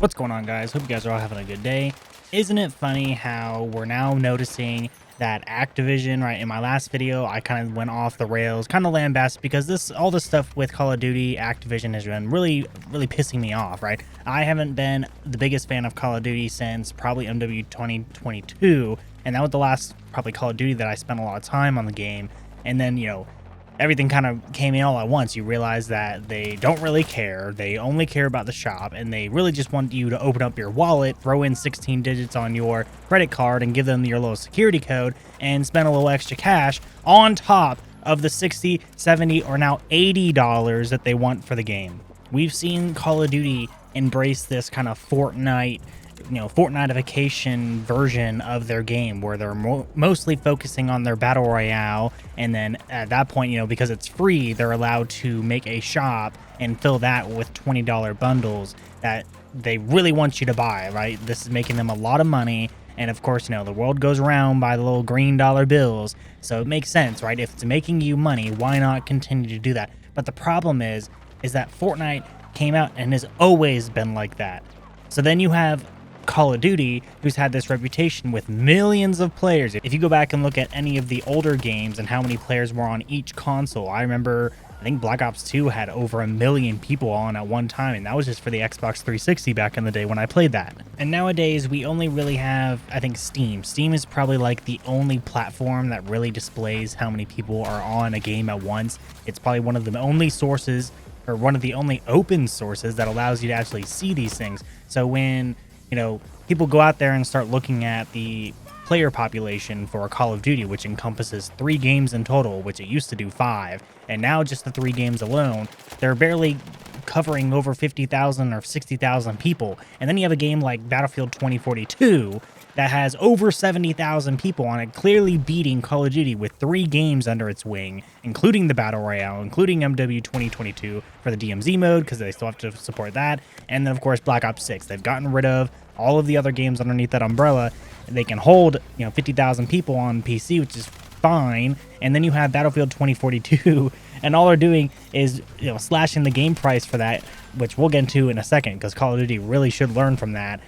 What's going on, guys? Hope you guys are all having a good day. Isn't it funny how we're now noticing that Activision, right? In my last video, I kind of went off the rails, kind of lambasted because all this stuff with Call of Duty, Activision has been really pissing me off, right? I haven't been the biggest fan of Call of Duty since probably MW 2022, and that was the last probably Call of Duty that I spent a lot of time on the game. And then, everything kind of came in all at once. You realize that they don't really care. They only care about the shop, and they really just want you to open up your wallet, throw in 16 digits on your credit card, and give them your little security code, and spend a little extra cash on top of the $60, $70, or now $80 that they want for the game. We've seen Call of Duty embrace this kind of Fortnite-ification version of their game where they're mostly focusing on their battle royale, and then at that point, because it's free, they're allowed to make a shop and fill that with $20 bundles that they really want you to buy, right? This is making them a lot of money, and of course, the world goes around by the little green dollar bills, so it makes sense, right? If it's making you money, why not continue to do that? But the problem is that Fortnite came out and has always been like that. So then you have Call of Duty, who's had this reputation with millions of players. If you go back and look at any of the older games and how many players were on each console, I think Black Ops 2 had over 1 million people on at one time, and that was just for the Xbox 360 back in the day when I played that. And nowadays, we only really have, I think, Steam. Steam is probably like the only platform that really displays how many people are on a game at once. It's probably one of the only sources, or one of the only open sources that allows you to actually see these things. So when people go out there and start looking at the player population for Call of Duty, which encompasses 3 games in total, which it used to do 5, and now just the 3 games alone, they're barely covering over 50,000 or 60,000 people. And then you have a game like Battlefield 2042 that has over 70,000 people on it, clearly beating Call of Duty with 3 games under its wing, including the Battle Royale, including MW 2022 for the DMZ mode, because they still have to support that, and then, of course, Black Ops 6. They've gotten rid of all of the other games underneath that umbrella. They can hold, 50,000 people on PC, which is fine, and then you have Battlefield 2042, and all they're doing is, slashing the game price for that, which we'll get into in a second, because Call of Duty really should learn from that.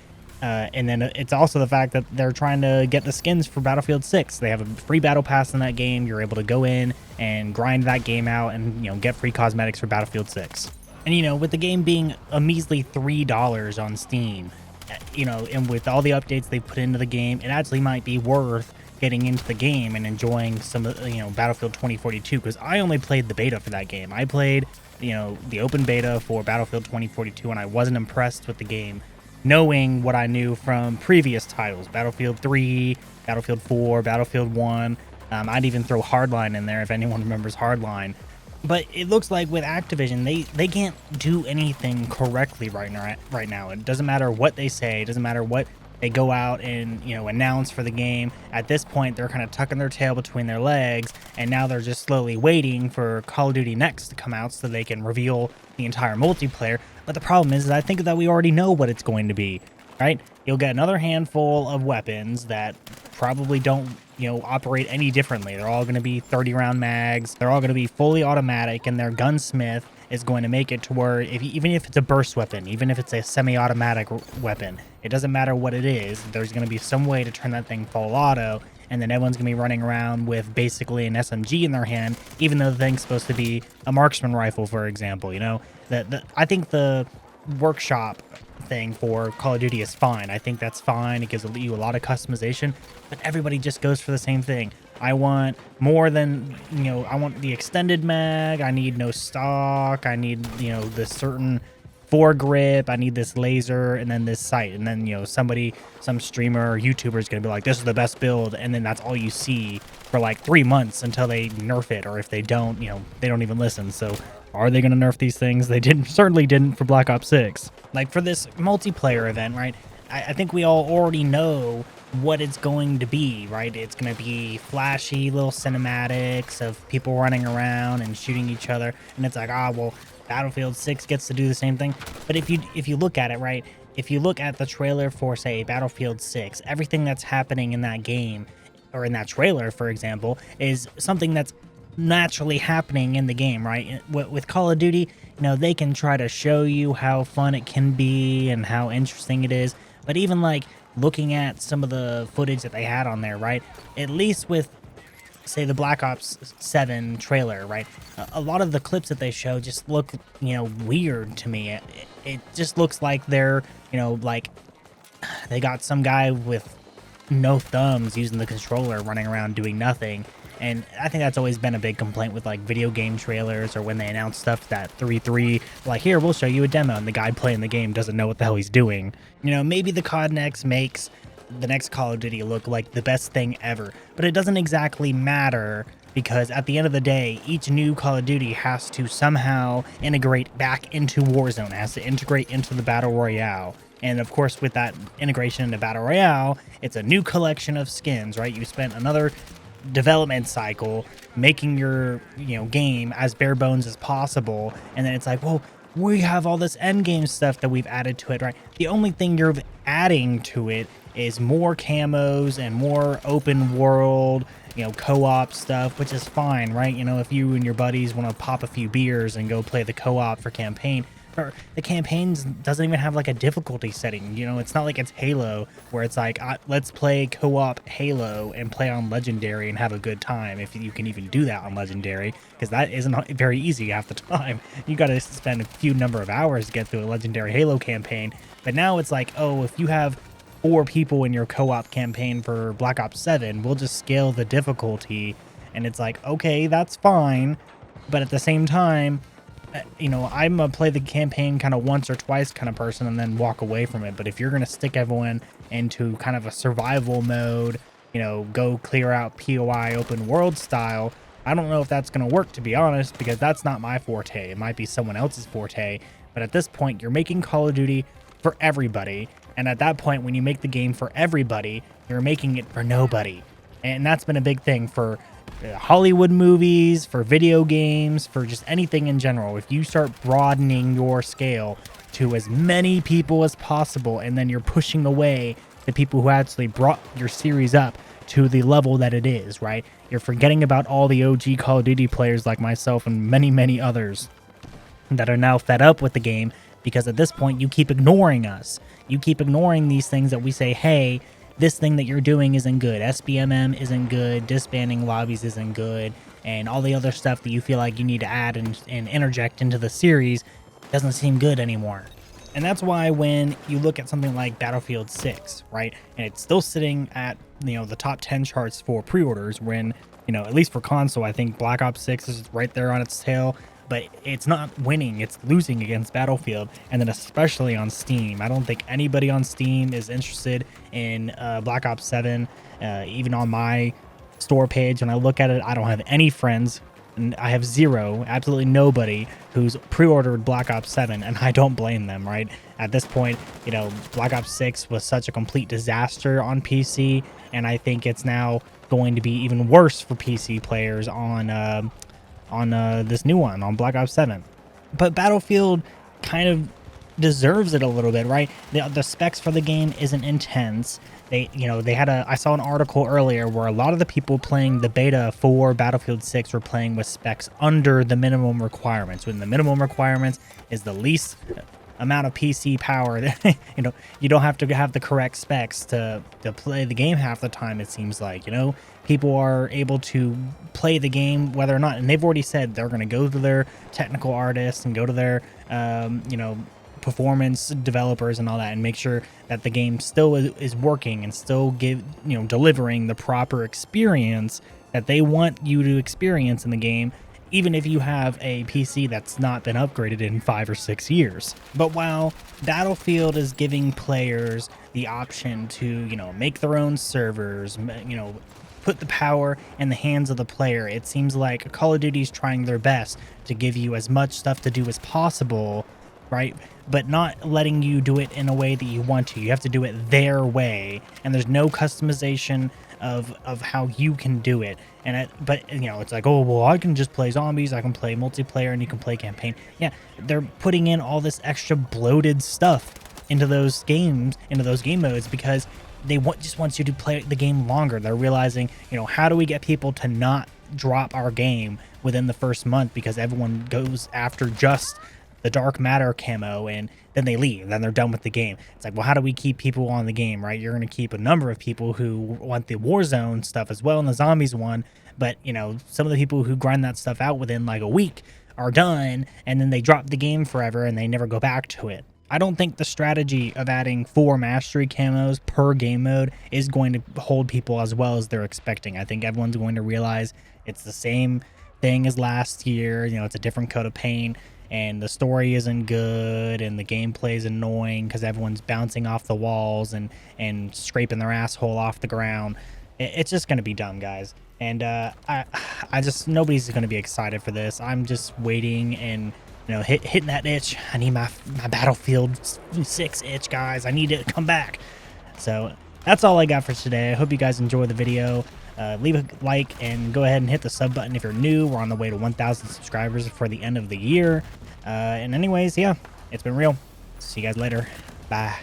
And then it's also the fact that they're trying to get the skins for Battlefield 6. They have a free battle pass in that game. You're able to go in and grind that game out and, get free cosmetics for Battlefield 6. And, with the game being a measly $3 on Steam, and with all the updates they put into the game, it actually might be worth getting into the game and enjoying some of, Battlefield 2042, because I only played the beta for that game. I played, the open beta for Battlefield 2042, and I wasn't impressed with the game, knowing what I knew from previous titles, Battlefield 3, Battlefield 4, Battlefield 1. I'd even throw Hardline in there if anyone remembers Hardline. But it looks like with Activision, they can't do anything correctly right now. It doesn't matter what they say. It doesn't matter what they go out and, announce for the game. At this point, they're kind of tucking their tail between their legs, and now they're just slowly waiting for Call of Duty Next to come out so they can reveal the entire multiplayer. But the problem is I think that we already know what it's going to be, right? You'll get another handful of weapons that probably don't, operate any differently. They're all going to be 30-round mags. They're all going to be fully automatic, and their gunsmith is going to make it to where even if it's a burst weapon, even if it's a semi-automatic weapon, it doesn't matter what it is. There's going to be some way to turn that thing full auto, and then everyone's going to be running around with basically an SMG in their hand, even though the thing's supposed to be a marksman rifle, for example. I think the workshop thing for Call of Duty is fine. I think that's fine. It gives you a lot of customization, but everybody just goes for the same thing. I want more than, I want the extended mag. I need no stock. I need, this certain foregrip. I need this laser, and then this sight. And then, some streamer or YouTuber is going to be like, this is the best build. And then that's all you see for like 3 months until they nerf it. Or if they don't, they don't even listen. So are they going to nerf these things? They certainly didn't for Black Ops 6. Like for this multiplayer event, right? I think we all already know what it's going to be, right? It's going to be flashy little cinematics of people running around and shooting each other. And it's like, well, Battlefield 6 gets to do the same thing. But if you look at it, right? If you look at the trailer for, say, Battlefield 6, everything that's happening in that game, or in that trailer, for example, is something that's naturally happening in the game, right? With Call of Duty, they can try to show you how fun it can be and how interesting it is. But even like looking at some of the footage that they had on there, right? At least with, say, the Black Ops 7 trailer, right? A lot of the clips that they show just look, weird to me. It just looks like they're, like they got some guy with no thumbs using the controller running around doing nothing. And I think that's always been a big complaint with like video game trailers, or when they announce stuff that 3-3, like, here, we'll show you a demo, and the guy playing the game doesn't know what the hell he's doing. Maybe the COD Next makes the next Call of Duty look like the best thing ever, but it doesn't exactly matter, because at the end of the day, each new Call of Duty has to somehow integrate back into Warzone, it has to integrate into the Battle Royale. And of course, with that integration into Battle Royale, it's a new collection of skins, right? You spent another development cycle making your game as bare bones as possible, and then it's like, well, we have all this end game stuff that we've added to it, right? The only thing you're adding to it is more camos and more open world, co-op stuff, which is fine, right? If you and your buddies want to pop a few beers and go play the co-op for campaign, or the campaigns doesn't even have like a difficulty setting. It's not like it's Halo where it's like, let's play co-op Halo and play on Legendary and have a good time, if you can even do that on Legendary, because that isn't very easy half the time. You got to spend a few number of hours to get through a Legendary Halo campaign. But now it's like, oh, if you have 4 people in your co-op campaign for Black Ops 7, we'll just scale the difficulty. And it's like, okay, that's fine, but at the same time, I'm a play the campaign kind of once or twice kind of person and then walk away from it. But if you're going to stick everyone into kind of a survival mode, go clear out POI open world style, I don't know if that's going to work, to be honest, because that's not my forte. It might be someone else's forte. But at this point, you're making Call of Duty for everybody. And at that point, when you make the game for everybody, you're making it for nobody. And that's been a big thing for Hollywood movies, for video games, for just anything in general. If you start broadening your scale to as many people as possible, and then you're pushing away the people who actually brought your series up to the level that it is, right? You're forgetting about all the OG Call of Duty players like myself and many, many others that are now fed up with the game, because at this point you keep ignoring us. You keep ignoring these things that we say, hey, this thing that you're doing isn't good. SBMM isn't good. Disbanding lobbies isn't good. And all the other stuff that you feel like you need to add and interject into the series doesn't seem good anymore. And that's why when you look at something like Battlefield 6, right, and it's still sitting at, the top 10 charts for pre-orders, when, at least for console, I think Black Ops 6 is right there on its tail. But it's not winning, it's losing against Battlefield, and then especially on Steam. I don't think anybody on Steam is interested in Black Ops 7. Even on my store page, when I look at it, I don't have any friends, and I have zero, absolutely nobody who's pre-ordered Black Ops 7, and I don't blame them, right? At this point, Black Ops 6 was such a complete disaster on PC, and I think it's now going to be even worse for PC players on this new one, on Black Ops 7. But Battlefield kind of deserves it a little bit, right? The specs for the game isn't intense. I saw an article earlier where a lot of the people playing the beta for Battlefield 6 were playing with specs under the minimum requirements, when the minimum requirements is the least amount of PC power that, you don't have to have the correct specs to play the game half the time, it seems like. People are able to play the game whether or not, and they've already said they're going to go to their technical artists and go to their performance developers and all that, and make sure that the game still is working and still delivering the proper experience that they want you to experience in the game, even if you have a PC that's not been upgraded in 5 or 6 years. But while Battlefield is giving players the option to, make their own servers, put the power in the hands of the player, it seems like Call of Duty is trying their best to give you as much stuff to do as possible, right? But not letting you do it in a way that you want to. You have to do it their way, and there's no customization of how you can do it. But it's like, oh, well, I can just play zombies, I can play multiplayer, and you can play campaign. Yeah, they're putting in all this extra bloated stuff into those games, into those game modes, because they just want you to play the game longer. They're realizing, how do we get people to not drop our game within the first month, because everyone goes after just the dark matter camo, and then they leave, then they're done with the game. It's like, well, how do we keep people on the game, right? You're going to keep a number of people who want the Warzone stuff as well, and the zombies one, but you know, some of the people who grind that stuff out within like a week are done, and then they drop the game forever and they never go back to it. I don't think the strategy of adding 4 mastery camos per game mode is going to hold people as well as they're expecting. I think everyone's going to realize it's the same thing as last year. You know, it's a different coat of paint, and the story isn't good, and the gameplay is annoying because everyone's bouncing off the walls and scraping their asshole off the ground. It's just going to be dumb, guys. And I just, nobody's going to be excited for this. I'm just waiting and, you know, hitting that itch. I need my Battlefield 6 itch, guys. I need it to come back. So that's all I got for today. I hope you guys enjoy the video. Leave a like and go ahead and hit the sub button if you're new. We're on the way to 1,000 subscribers for the end of the year. And anyways, yeah, it's been real. See you guys later. Bye.